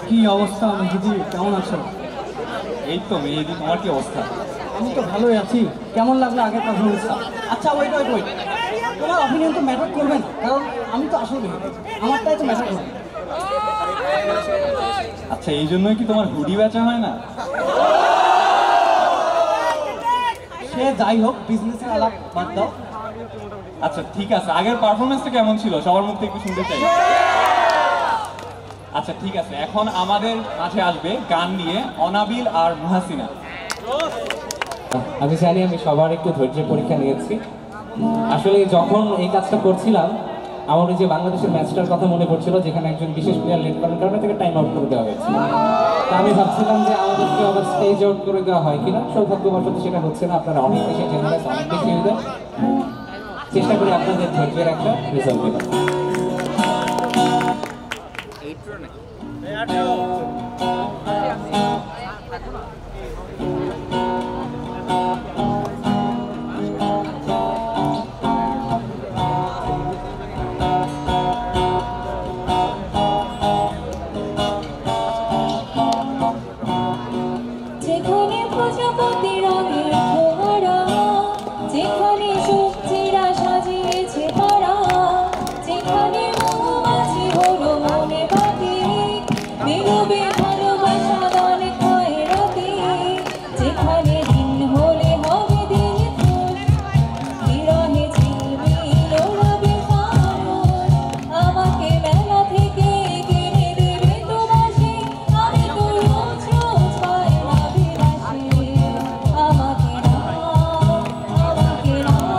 কি অবস্থা মেহেদি, কেমন আছো? এই তো মেহেদি, তোমার কি অবস্থা? আমি তো ভালোই আছি। কেমন লাগলো আগের পারফরমেন্সটা? আচ্ছা ওয়েট ওয়েট ওয়েট, তোমার অপিনিয়ন তো ম্যাটার করবে না, কারণ আমি তো আসল মেহেদি, আমারটাই তো ম্যাটার করবে। আচ্ছা এই জন্যই কি তোমার হুডি বেচা হয় না? সে যাই হোক, বিজনেসের আলাপ বাদ দাও। আচ্ছা ঠিক আছে, আগের পারফরমেন্সটা কেমন ছিল সবার মুখ থেকে একটু শুনতে চাই। আচ্ছা ঠিক আছে, এখন আমাদের মাঝে আসবে গান নিয়ে অনাবিল আর মুহাসিনা। আমি জানি আমি সবার একটু ধৈর্যের পরীক্ষা নিয়েছি। আসলে যখন এই কাজটা করছিলাম আমার ওই যে বাংলাদেশের ম্যাচটার কথা মনে পড়ছিল, যেখানে একজন বিশেষ প্লেয়ার লেট করার কারণে তাকে টাইম আউট করে দেওয়া হয়েছিল। তা আমি ভাবছিলাম যে আমাদেরকে আবার স্টেজ আউট করে দেওয়া হয় কিনা। সৌভাগ্যবশত সেটা হচ্ছে না। আপনারা অনেক বেশি জেনারেস, অনেক বেশি হয়ে যায়। চেষ্টা করি আপনাদের ধৈর্যের একটা রেজাল্ট দেওয়ার। যেখানে প্রজাপতি রঙের ফোয়ারা, যেখানে সবজিরা সাজিয়েছে পাড়া, যেখানে মৌমাছি হলো মনে বাতি, নীরবে ভালোবাসা গান খায় রাতে, যেখানে দিন হলে হবে দিন ফুল, বিরহে ঝিলমিল ওড়াবে ফানুস, আমাকে মেলা থেকে কিনে দেবে তোমাসে, আমি তো রোজ রোজ পাই না বিলাসে, আমাকে নাও, আমাকে নাও,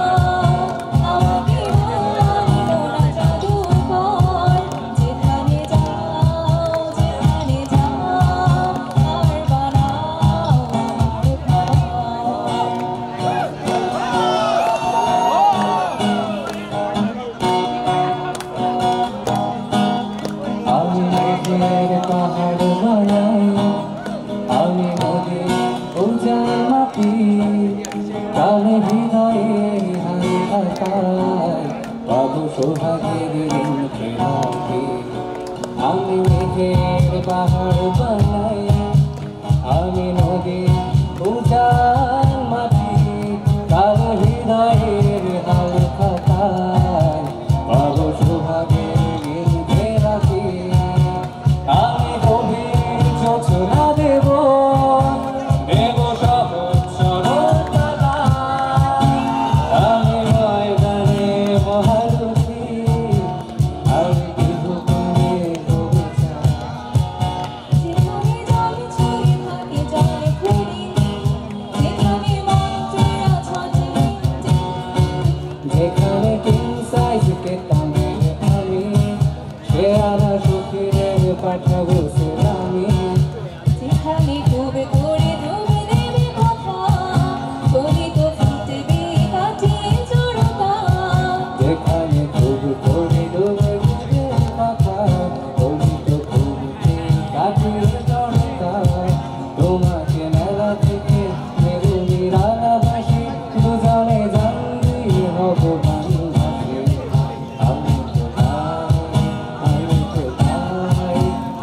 আমাকে নাও না জাদুকর, যেখানে যাও, যেখানে যাও, আর বানাও আমি মেঘের পাহাড় বানাই, আমি নদী উজান মাটি, কালে হৃদয়ের হালকায় পাবো সোহাগের ঋণ ফেরাতে। আমি মেঘের পাহাড় বানাই, আমি নদী উজান মাটি, কালে হৃদয়ের হালকায় পাবো সোহাগের ঋণ ফেরাতে। আমি গভীর যোচনা দেব, দেব সহজ সরল তারা, আমি ময়দানে মহারথী, আমি কেহ করে ডুবে যাই। যেখানে জল ছড়ে থাকে জল ঘুরি, যেখানে মন্ত্রীরা ছড়ে যেখানে কিং সাইজকে টানের আমি, সে আনা সুখীর পাঠাবো সেরামি। যেখানে ডুবে করে ডুবে দেবে কথা, গলিত ফুটবে কাটিয়ে জড়তা, যেখানে খুব করে ডুবে গেলে মাথা, অলিত খুবতে কাটিয়ে জড়তা। তোমাকে মেলা থেকে মেরুনির আলাবাসী, দুজনে জানবি ভগবান ভাসে। আমি তো চাই, আমি তো চাই,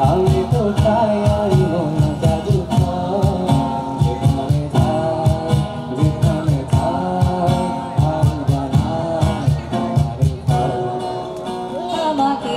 আমি তো চাই আই মন জাদু খাই। যেখানে যাই, যেখানে যাই, আর বানাই তোমারে খাই। আমাকে